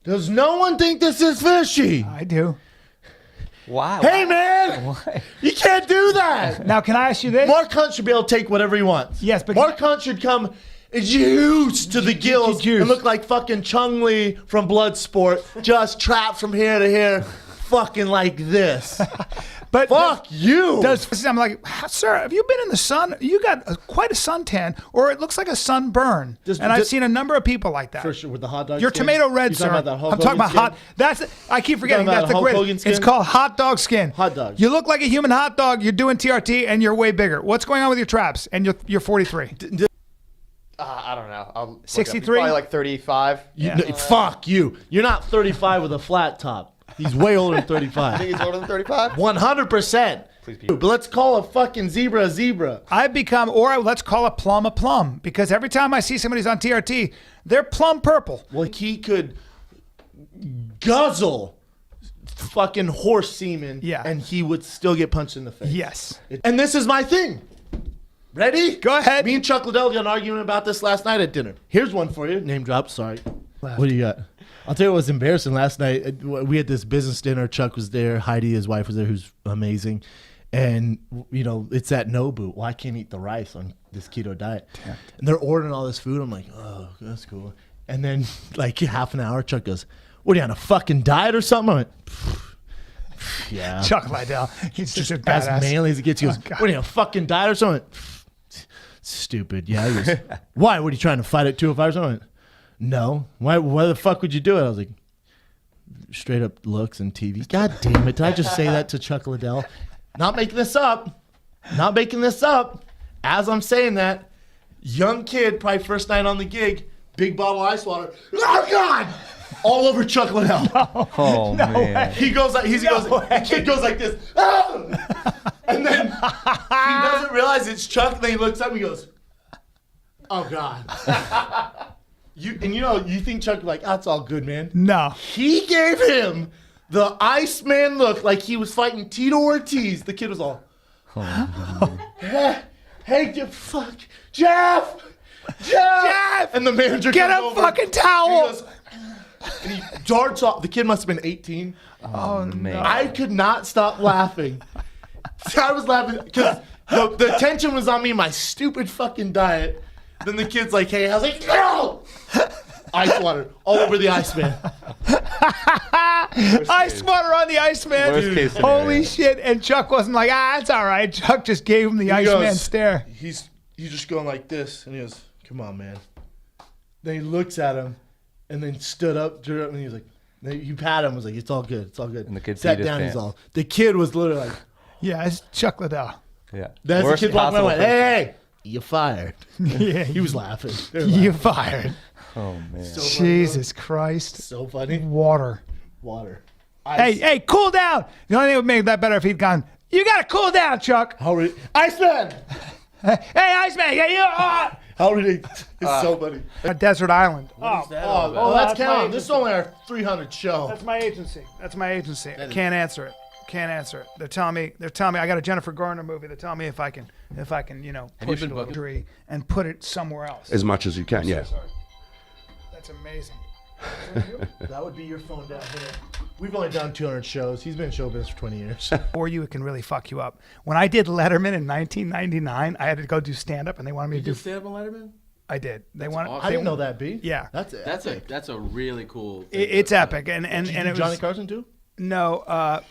Does no one think this is fishy? I do. Why? Hey, man. Why? You can't do that. Now, can I ask you this? Mark Hunt should be able to take whatever he wants. Yes, but Mark Hunt should come juiced to the gills and look like fucking Chung Lee from Bloodsport, just trapped from here to here, fucking like this. But fuck you. I'm like, sir, have you been in the sun? You got quite a suntan, or it looks like a sunburn. And I've seen a number of people like that. For sure, with the hot dog Your skin? tomato red, You sir. talking about that Hulk I'm talking about Hogan hot. skin? I keep forgetting. talking That's about the Hulk Hogan greatest. skin? It's called hot dog skin. Hot dogs. You look like a human hot dog. You're doing TRT, and you're way bigger. What's going on with your traps? And you're 43. I don't know. I'll 63? Probably like 35. Fuck you. You're not 35 with a flat top. He's way older than 35. I think he's older than 35. 100%. Please be. But let's call a fucking zebra a zebra. I've become, or let's call a plum, because every time I see somebody's on TRT, they're plum purple. Well, he could guzzle fucking horse semen, and he would still get punched in the face. Yes. And this is my thing. Ready? Go ahead. Me and Chuck Liddell got an argument about this last night at dinner. Here's one for you. Name drop. Sorry. What do you got? I'll tell you what was embarrassing last night. We had this business dinner. Chuck was there. Heidi, his wife, was there, who's amazing. And, you know, it's at Nobu. Well, I can't eat the rice on this keto diet. And they're ordering all this food. I'm like, oh, that's cool. And then, like, half an hour, Chuck goes, what are you, on a fucking diet or something? I went, yeah. Chuck Liddell. He's just a badass. As manly as it gets. He goes, what are you, on a fucking diet or something? Stupid. Yeah. He goes, why? What are you trying to fight at 205 or something? No. Why the fuck would you do it? I was like, straight up looks and TV. God damn it. Did I just say that to Chuck Liddell? Not making this up. Not making this up. As I'm saying that, young kid, probably first night on the gig, big bottle of ice water. Oh, God! All over Chuck Liddell. Oh, man. He goes like, the kid goes like this. Ah! And then he doesn't realize it's Chuck, and then he looks up and he goes, oh, God. You think Chuck like, that's all good, man. No. He gave him the Iceman look like he was fighting Tito Ortiz. The kid was all, hey, fuck, Jeff! And the manager Get comes a over, fucking towel! And he darts off. The kid must have been 18. Oh, man. I could not stop laughing. I was laughing because the tension was on me, my stupid fucking diet. Then the kid's like, hey, I was like, no! Ice water all over the Iceman. Ice water on the Iceman. Worst case scenario. Holy shit. And Chuck wasn't like, it's all right. Chuck just gave him the Iceman stare. He's just going like this. And he goes, come on, man. Then he looks at him and then stood up, drew up, and he was like, he patted him, was like, it's all good, it's all good. And the kid sat peed his down, he's pants. all, the kid was literally like, Yeah, it's Chuck Liddell. Yeah. that's the Worst kid walking possible away, hey, you fired. Yeah, He was laughing. They were You laughing. fired. Oh, man. So funny, Jesus Christ. so funny. Water. Water. Hey, cool down. The only thing that would make that better if he'd gone, you got to cool down, Chuck. Iceman! Hey, Iceman. Yeah, you. How ridiculous. It's so funny. A desert island. Oh, Oh, that's that's my counting. This is only our 300 show. That's my agency. I can't answer it. They're telling me I got a Jennifer Garner movie. They're telling me if I can, push it to a and put it somewhere else. As much as you can, yeah. Sorry. That's amazing. That would be your phone down here. We've only done 200 shows. He's been in show business for 20 years. Or you, it can really fuck you up. When I did Letterman in 1999, I had to go do stand up, and they wanted me to do stand up on Letterman? I did. They wanted. awesome. I didn't know that, B. Yeah, That's a really cool thing. it's epic, and Did you it do was Johnny Carson too? no.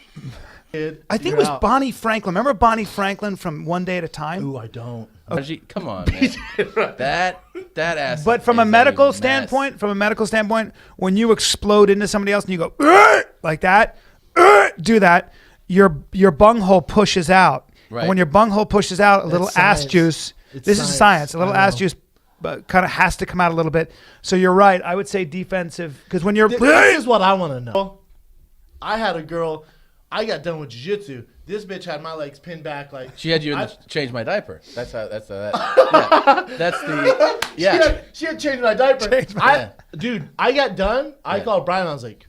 Kid, I think you're it was out. Bonnie Franklin. Remember Bonnie Franklin from One Day at a Time? Ooh, I don't. Come on, man. that ass. But from a medical standpoint, when you explode into somebody else and you go like that, do that, your bunghole pushes out. Right. And when your bunghole pushes out, a little ass science. juice. It's This is science. A little I know. ass juice kind of has to come out a little bit. So you're right. I would say defensive because when you're This is what I want to know. I had a girl. I got done with jiu-jitsu. This bitch had my legs pinned back like She had you change my diaper. That's how. That's the. Yeah. She had changed my diaper. Dude, I got done. I called Brian. I was like,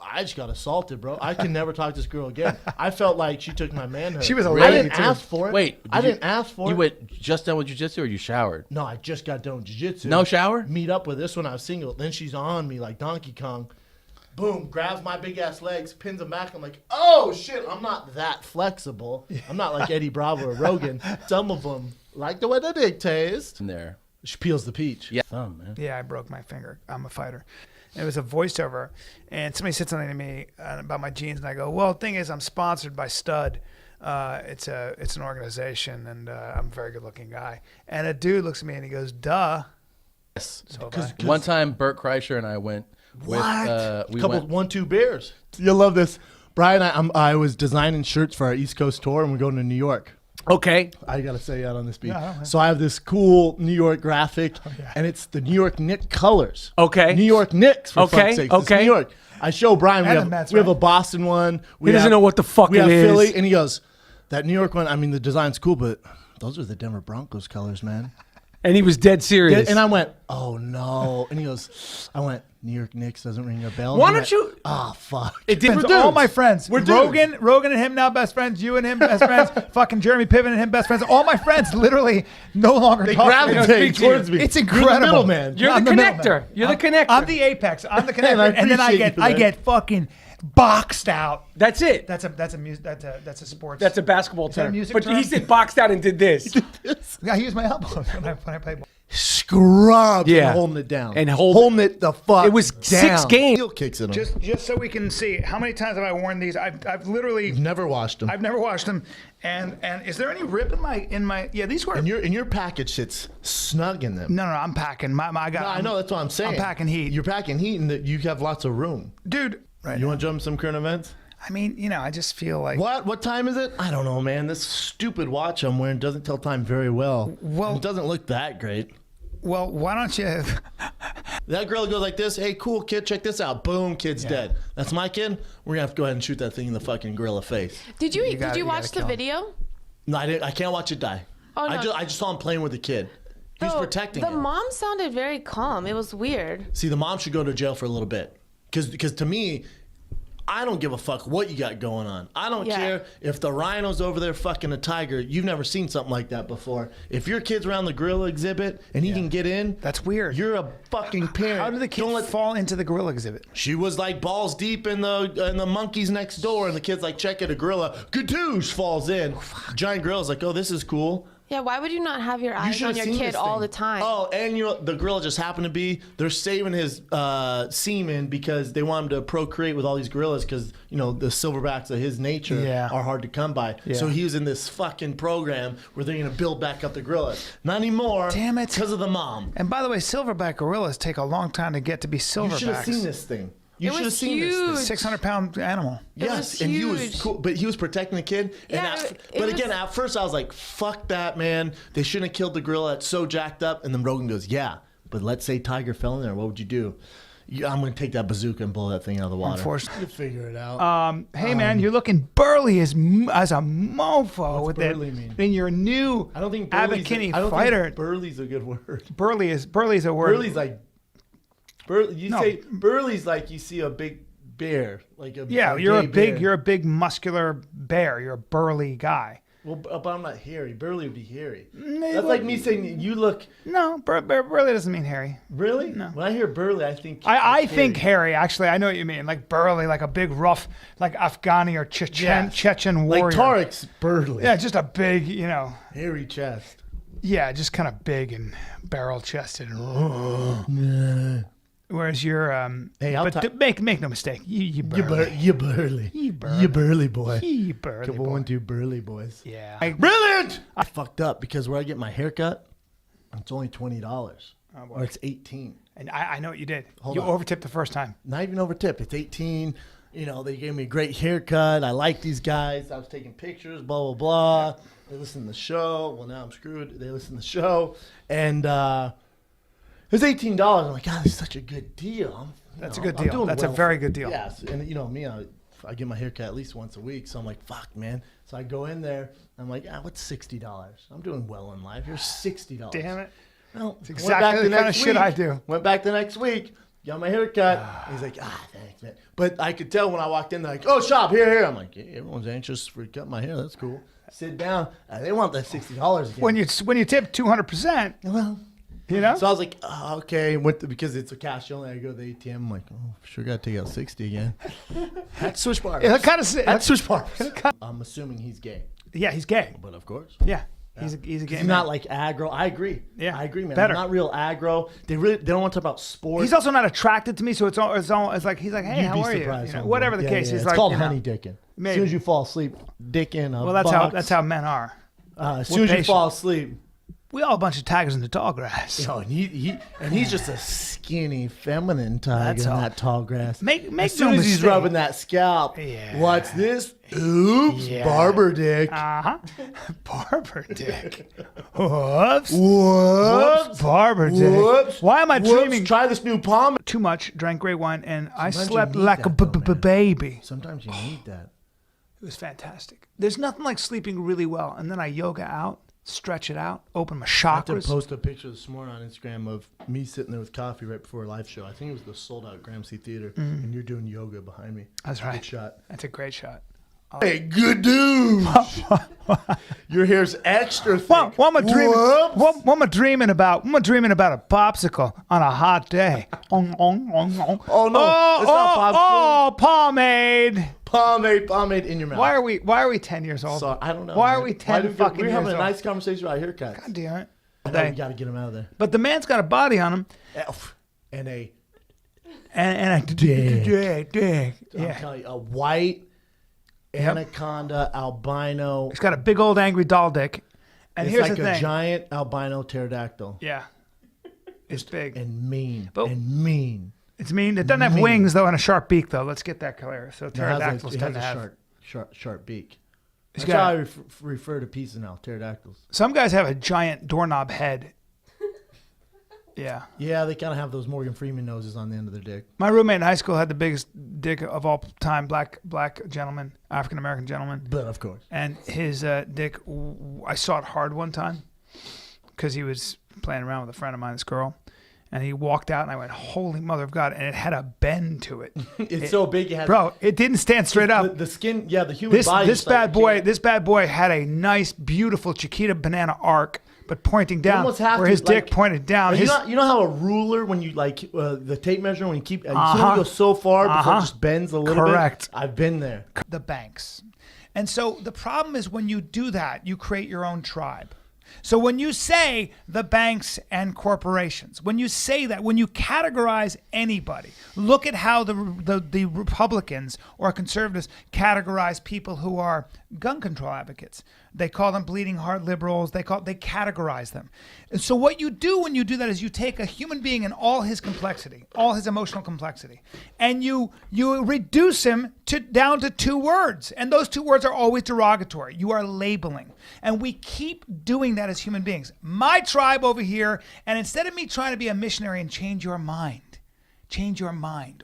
I just got assaulted, bro. I can never talk to this girl again. I felt like she took my manhood. She was a I lady, didn't too. ask for it. Wait, I didn't ask for it. You went just done with jiu-jitsu or you showered? No, I just got done with jiu-jitsu. No shower? Meet up with this when I was single. Then she's on me like Donkey Kong. Boom, grabs my big ass legs, pins them back. I'm like, oh shit, I'm not that flexible. I'm not like Eddie Bravo or Rogan. Some of them like the way they big taste. In there. She peels the peach. Yeah. Thumb, man. Yeah, I broke my finger. I'm a fighter. And it was a voiceover, and somebody said something to me about my jeans, and I go, well, the thing is, I'm sponsored by Stud. It's an organization, and I'm a very good-looking guy. And a dude looks at me, and he goes, duh. Yes. So One time, Bert Kreischer and I went with we Couple went 1-2 beers. You'll love this. Brian, I was designing shirts for our East Coast tour, and we're going to New York. okay. I gotta say out on this beat. No. So I have this cool New York graphic, and it's the New York Knicks colors. Okay. New York Knicks. For Okay, fuck's sake. It's okay. New York. I show Brian. And the Mets, We have a right? Boston one. We doesn't know what the fuck we it have is. Philly, and he goes, "That New York one. I mean, the design's cool, but those are the Denver Broncos colors, man." And he was dead serious. And I went, "Oh no!" And he goes, "I went, New York Knicks doesn't ring a bell." Why He don't went, you- Oh fuck! It did. All my friends. We're Rogan and him now best friends. You and him best friends. Fucking Jeremy Piven and him best friends. All my friends literally no longer They talk to me. gravitate towards me. It's You're the incredible, middleman. You're I'm the middleman. connector. You're the connector. I'm the apex. I'm the And I connector, and then I appreciate get you for I that. get fucking boxed out. That's it. That's a sports. That's a basketball that a term. music But term? he said boxed out and did this. I use my elbows when I play ball. Scrubs. Yeah. And holding it down. And holding it the fuck. It was down. 6 games. Heel kicks in them. Just so we can see how many times have I worn these? I've literally Never washed them. I've never washed them. And is there any rip in my yeah, these were And your package sits snug in them. No, I'm packing. I got No, I know, that's what I'm saying. I'm packing heat. You're packing heat, and you have lots of room. Dude, right. You want to jump some current events? I mean, I just feel like What time is it? I don't know, man. This stupid watch I'm wearing doesn't tell time very well. Well- It doesn't look that great. well, why don't you That girl goes like this. Hey, cool kid, check this out. Boom, kid's dead. That's my kid. We're gonna have to go ahead and shoot that thing in the fucking gorilla face. Did you gotta watch the kill him. video? No, I didn't. I can't watch it die. Oh, no. I just saw him playing with the kid. He's No, protecting the him. mom sounded very calm. It was weird. See, the mom should go to jail for a little bit. Because to me, I don't give a fuck what you got going on. I don't Yeah. care if the rhino's over there fucking a tiger. You've never seen something like that before. If your kid's around the gorilla exhibit and he can get in, That's weird. You're a fucking parent. How did the kid Don't let- fall into the gorilla exhibit? She was like balls deep in the monkeys next door, and the kid's like, check it, a gorilla. Gadoosh falls in. Giant gorilla's like, oh, this is cool. Yeah, why would you not have your You eyes should on have your seen kid this all thing. the time? Oh, and the gorilla just happened to be, they're saving his semen because they want him to procreate with all these gorillas because, the silverbacks of his nature Yeah. are hard to come by. Yeah. So he was in this fucking program where they're going to build back up the gorillas. Not anymore. Damn it. Because of the mom. And by the way, silverback gorillas take a long time to get to be You should have silverbacks. seen this thing. You It should have was seen this huge. thing. 600-pound animal. It Yes, was and he was huge. cool, but he was protecting the kid. Yeah, And it but was- again, at first I was like, "Fuck that, man! They shouldn't have killed the gorilla. That's so jacked up." And then Rogan goes, "Yeah, but let's say Tiger fell in there. What would you do?" I'm gonna take that bazooka and blow that thing out of the water. Unfortunately. You figure it out. Hey man, you're looking burly as a mofo with burly that mean? in your new I don't think Abercrombie I don't fighter. think burly's a good word. Burly is a word. Burly's like You No. say burly's like you see a big bear, like a Yeah, a you're gay a big bear. you're a big muscular bear. You're a burly guy. Well, but I'm not hairy. Burly would be hairy. it That's like me saying you look. No, burly doesn't mean hairy. Really? No. When I hear burly, I think. I think hairy. Actually, I know what you mean. Like burly, like a big rough, like Afghani or Chechen warrior. Like Tarek's burly. Yeah, just a big, Hairy chest. yeah, just kind of big and barrel chested. Whereas you're, Hey, I'll but make no mistake, you burly. You burly. You burly. You burly boy. You burly Couple boy. 1, 2 burly boys. Yeah. Brilliant! I fucked up because where I get my haircut, it's only $20. boy. Or it's 18. And I know what you did. Hold You on. overtipped the first time. Not even over tip. It's 18. They gave me a great haircut. I like these guys. I was taking pictures, blah, blah, blah. They listen to the show. Well, now I'm screwed. They listen to the show. And it was $18. I'm like, God, it's such a good deal. That's I'm a good deal. doing That's a well very for- good deal. Yes. And me, I get my haircut at least once a week. So I'm like, fuck, man. So I go in there. I'm like, what's $60? I'm doing well in life. Here's $60. Damn it. Well, It's went exactly back the kind of next shit I week. do. Went back the next week. Got my haircut. He's like, thanks, man. But I could tell when I walked in, they're like, oh, shop, here. I'm like, yeah, everyone's anxious for cut my hair. That's cool. Sit down. They want that $60 again. When you tip 200%, Well, You know? So I was like, oh, okay. Because it's a cash only. I go to the ATM. I'm like, oh, sure got to take out 60 again. That's switch bars. It kind of. That's switch bars. I'm assuming he's gay. Yeah, he's gay. But of course. Yeah. He's a gay He's man. not like aggro. I agree. Yeah. I agree, man. Better. Not real aggro. They don't want to talk about sports. He's also not attracted to me, so it's like he's like, hey, You'd how be are you? surprised, You know, homeboy. whatever the Yeah, case. yeah. He's It's like, called you know, honey dicking. As maybe. soon as you fall asleep, dick in a Well, box. that's how men are. As We're soon as you patient. fall asleep. We all a bunch of tigers in the tall grass. You know, and he's just a skinny, feminine tiger That's in all. that tall grass. Make As soon no as he's mistake. rubbing that scalp, Yeah. what's this? Oops, Yeah. barber dick. Uh-huh. Barber dick. Whoops. Whoops. Barber dick. Whoops. Why am I Whoops. dreaming? Try this new palm. Too much, drank great wine, and I Sometimes slept you need like a that, though, man. baby. Sometimes you need that. It was fantastic. There's nothing like sleeping really well, and then I yoga out, stretch it out, open my I had to chakras. post a picture this morning on Instagram of me sitting there with coffee right before a live show. I think it was the sold out Gramercy Theater, and you're doing yoga behind me. That's right. Good shot. That's a great shot. Hey, good dude. Your hair's extra thick. What am I dreaming? Whoops. What am I dreaming about? What am I dreaming about a popsicle on a hot day? Oh no, it's not popsicle. Oh, pomade. Pomade in your mouth. Why are we 10 years old? So, I don't know. Why are man. we 10 fucking We're years having old? a nice conversation about haircuts. God damn it. I know, we got to get him out of there. But the man's got a body on him And a, and a dick. I'm Yeah. telling you, a white anaconda albino. He's got a big old angry doll dick. And It's here's like the a thing. giant albino pterodactyl. Yeah. It's big. And mean. But- and mean. It's mean. It doesn't have mean. wings though and a sharp beak though. Let's get that clear. So It has pterodactyls a tend to have. sharp beak. It's That's got- how I refer to pieces now, pterodactyls. Some guys have a giant doorknob head. Yeah. Yeah, they kind of have those Morgan Freeman noses on the end of their dick. My roommate in high school had the biggest dick of all time, black gentleman, African American gentleman. But of course. And his dick, I saw it hard one time because he was playing around with a friend of mine, this girl. And he walked out and I went, holy mother of God. And it had a bend to it. It's so big it has Bro, it didn't stand straight up. the skin, yeah, the human body. This bad boy had a nice, beautiful Chiquita banana arc, but pointing down almost have where to, his dick like- pointed down. You know how a ruler, when you like the tape measure, when you keep, you see when you go so far before it just bends a little Correct. bit? I've been there. The banks. And so the problem is when you do that, you create your own tribe. So when you say the banks and corporations, when you say that, when you categorize anybody, look at how the Republicans or conservatives categorize people who are gun control advocates. They call them bleeding heart liberals. They categorize them. And so what you do when you do that is you take a human being and all his complexity, all his emotional complexity, and you reduce him down to 2 words. And those 2 words are always derogatory. You are labeling. And we keep doing that as human beings. My tribe over here, and instead of me trying to be a missionary and change your mind,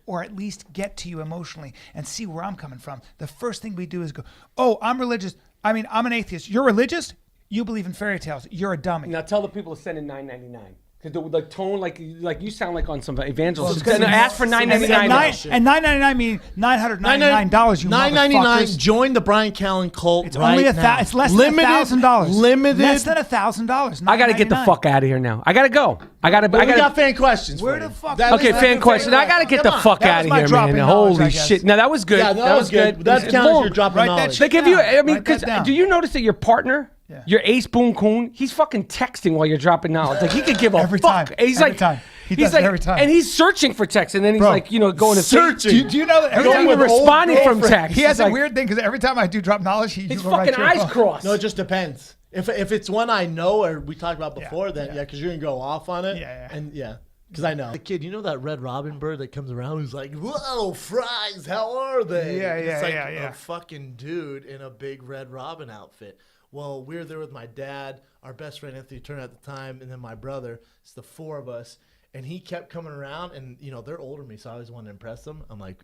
or at least get to you emotionally and see where I'm coming from, the first thing we do is go, oh, I'm religious. I mean, I'm an atheist. You're religious? You believe in fairy tales. You're a dummy. Now tell the people to send in $9.99. Because the tone, like you sound like on some evangelism. Well, Ask for $9.99. And $9.99 means $999. You $9.99. motherfuckers. Join the Brian Callen cult. It's right only now. it's less than $1,000. Limited. Less than $1,000. I got to get the fuck out of here now. I got to go. I got We got to. fan questions. Where for the you. fuck? That Okay, is- fan question. I got to get the fuck That out was of my here, drop man. in knowledge, I Holy guess. shit. No, that was good. Yeah, that was good. That counts as Boom. your drop of Write that knowledge. shit They give you, I mean, Write that because down. do you notice that your partner, Yeah. your Ace Boone Coon, he's fucking texting while you're dropping knowledge. Like he could give a Every fuck. time. And he's Every like, time. He he's does like, it every time. and he's searching for text, and then he's Bro, like, going to searching. Do you know that every He's time not even with old responding from girlfriend. text. he has It's a like, weird thing because every time I do drop knowledge, his you go right fucking to your eyes phone. crossed. No, it just depends. If it's one I know or we talked about before, then yeah, because you're gonna go off on it. Yeah. And yeah, because I know the kid. You know that red robin bird that comes around who's like, "Whoa, fries! How are they?" Yeah, It's like yeah. a fucking dude in a big red robin outfit. Well, we were there with my dad, our best friend Anthony Turner at the time, and then my brother. It's the 4 of us. And he kept coming around, and they're older than me, so I always wanted to impress them. I'm like,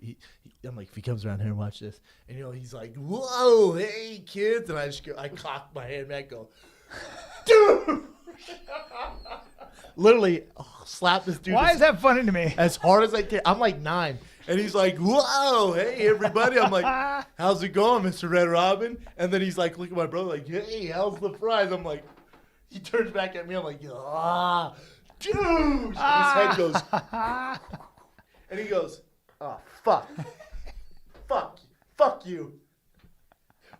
if he comes around here, watch this, and he's like, "Whoa, hey kids!" And I cock my hand back, go, "Dude!" Literally, slap this dude. Why is that funny to me? As hard as I can? I'm like 9, and he's like, "Whoa, hey everybody!" I'm like, "How's it going, Mr. Red Robin?" And then he's like, look at my brother, like, "Hey, how's the fries?" I'm like, he turns back at me. I'm like, Dude! And his head goes. And he goes, oh, fuck. Fuck you.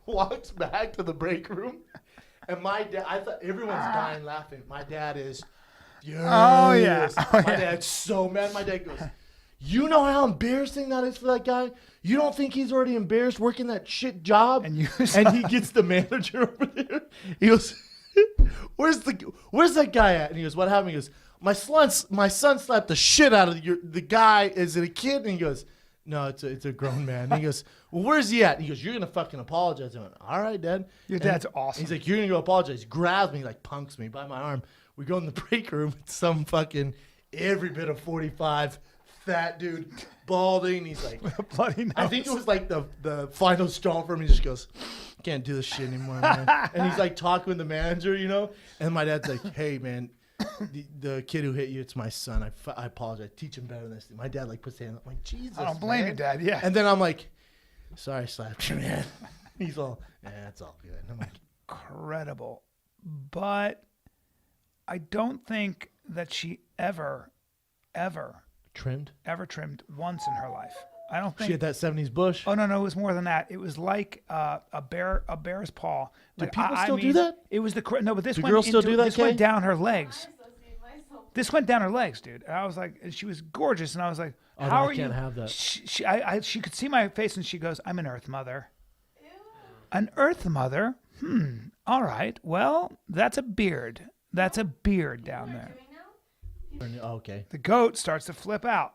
Walks back to the break room. And my dad, I thought everyone's dying laughing. My dad is furious. Oh, yeah. My dad's so mad. My dad goes, you know how embarrassing that is for that guy? You don't think he's already embarrassed working that shit job? And he gets the manager over there. He goes, where's that guy at? And he goes, what happened? He goes, my son slapped the shit out of the guy. Is it a kid? And he goes, no, it's a grown man. And he goes, well, where's he at? And he goes, you're going to fucking apologize. I went, all right, Dad. Your dad's awesome. He's like, you're going to go apologize. He grabs me, like punks me by my arm. We go in the break room. It's some fucking every bit of 45 fat dude, balding. He's like, bloody nose. I think it was like the final straw for him. He just goes, can't do this shit anymore, man. And he's like talking with the manager, you know? And my dad's like, hey, man, the kid who hit you, it's my son. I apologize. Teach him better than this. My dad like puts his hand up. I'm like, Jesus, I don't blame man. you, Dad. Yeah. And then I'm like, sorry, I slapped you, man. He's all, yeah, it's all good. And I'm like, incredible. But I don't think that she ever trimmed once in her life. I don't think she had that 70s bush. Oh no, it was more than that. It was like a bear's paw. Do Like, people still do that? It was no, but this Do went girls still into- do that, This Kay? went down her legs. This went down her legs, dude. And I was like, and she was gorgeous, and I was like, Oh, no, how I are can't you? have that. She could see my face, and she goes, I'm an Earth Mother. An Earth Mother? All right. Well, that's a beard. That's a beard down there. Oh, okay. The goat starts to flip out.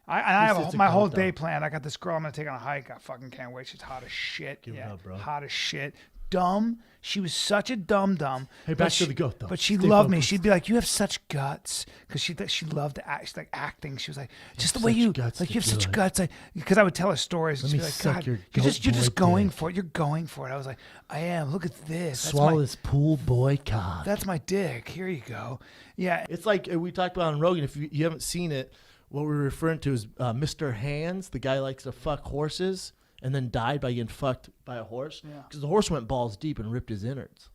I This have is a my whole goat, day though. planned. I got this girl I'm gonna take on a hike. I fucking can't wait. She's hot as shit. Give it up, bro. Hot as shit. Dumb. She was such a dumb. Hey, back to the goat, though. But she Stay loved me. focused. She'd be like, "You have such guts," because she loved to act. She's like acting. She was like, "Just the way such you guts like. to You have do such it. guts." Because I would tell her stories. And Let she'd me be like, suck "God, your you're goat just boy going dick." for it. You're going for it." I was like, "I am. Look at this. That's Swallow my, this pool boy cock. That's my dick. Here you go." Yeah. It's like we talked about on Rogan. If you haven't seen it, what we're referring to is Mr. Hands. The guy likes to fuck horses and then died by getting fucked by a horse because the horse went balls deep and ripped his innards.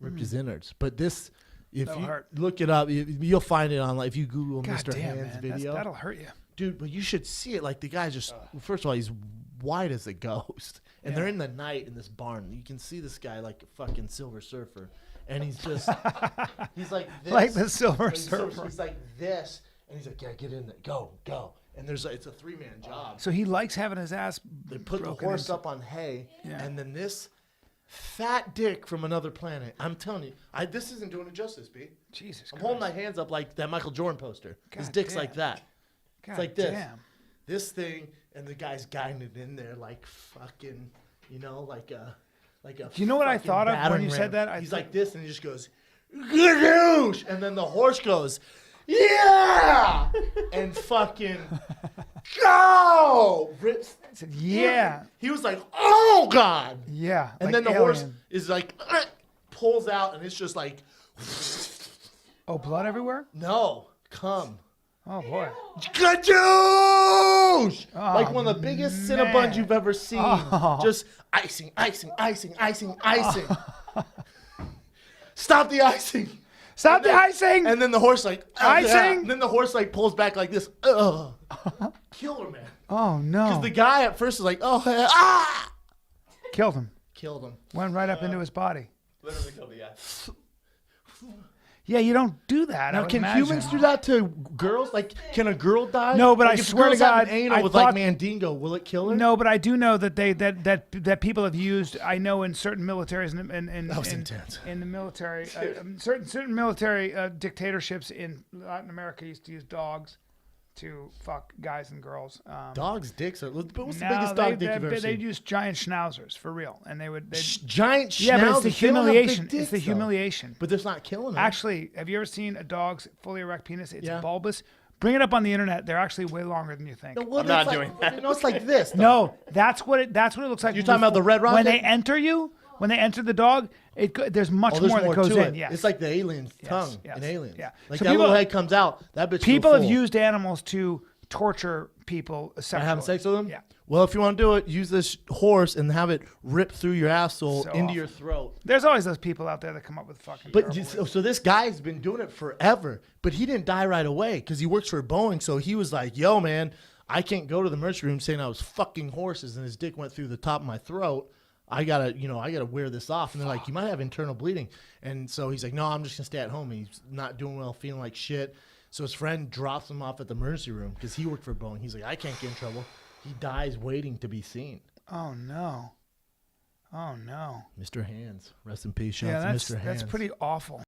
Ripped his innards. But this, if That'll you hurt. look it up, you'll find it online. If you Google God Mr. damn, Hands man. video, That'll hurt you. dude. But you should see it. Like the guy's just first of all, he's white as a ghost, and they're in the night in this barn. You can see this guy like a fucking Silver Surfer, and he's just he's like this, Like the Silver He's Surfer. He's like this, and he's like, yeah, get in there, go. And there's it's a 3-man job. So he likes having his ass. They put the broken horse into- up on hay, Yeah. and then this fat dick from another planet. I'm telling you, this isn't doing it justice, B. Jesus I'm Christ. holding my hands up like that Michael Jordan poster. His God dick's damn. like that. God It's like this. damn. This thing, and the guy's guiding it in there like fucking, like a. Do you know what I thought of when you said that? He's like this, and he just goes, "Gadoosh!" And then the horse goes, "Yeah!" and fucking go. Rips. I said, yeah. He was like, "Oh God!" Yeah. And like then the Alien. horse is like, pulls out, and it's just like, Oh, blood everywhere? no, come. Oh, boy. Gadoosh! Oh, Like one of the biggest man. Cinnabons you've ever seen. Oh. Just icing. Stop the icing. Stop the icing! And then the horse like Icing? And then the horse like pulls back like this. Ugh. Kill her, man. Oh, no. Because the guy at first is like, oh, ah! Killed him. Killed him. Went right up into his body. Literally killed the guy. Yeah, you don't do that. I Now, would can imagine. humans do that to girls? Like, can a girl die? No, but like I if swear to girls have God, an anal I with thought- like Mandingo, will it kill her? No, but I do know that that people have used. I know in certain militaries and That was intense. in the military, certain military dictatorships in Latin America used to use dogs to fuck guys and girls. Dogs' dicks are. But what's the No, biggest dog dick you've ever they'd seen? use giant schnauzers for real, and they would. Giant schnauzers. Yeah, but it's the They don't have big humiliation. It's dicks, the though. humiliation. But that's not killing them. Actually, have you ever seen a dog's fully erect penis? It's Yeah. bulbous. Bring it up on the internet. They're actually way longer than you think. Well, I'm not it's doing like, No, it's like this. though. No, that's what it looks like. You're talking about the red rocket? When they enter you, when they enter the dog, there's much Oh, there's more that goes to in. it. Yes. It's like the alien tongue yes, in Aliens. yeah. Like So that people- little head comes out. That bitch. People go have full. used animals to torture people By sexually. having sex with them? Yeah. Well, if you want to do it, use this horse and have it rip through your asshole So into awful. your throat. There's always those people out there that come up with fucking. But terrible ways. so this guy's been doing it forever, but he didn't die right away because he works for Boeing. So he was like, "Yo, man, I can't go to the emergency room saying I was fucking horses and his dick went through the top of my throat. I gotta wear this off." And they're like, "You might have internal bleeding." And so he's like, "No, I'm just gonna stay at home." And he's not doing well, feeling like shit. So his friend drops him off at the emergency room because he worked for Boeing. He's like, "I can't get in trouble." He dies waiting to be seen. Oh no. Oh no. Mr. Hands, rest in peace, shout Yeah, out to that's Mr. Hands. pretty awful.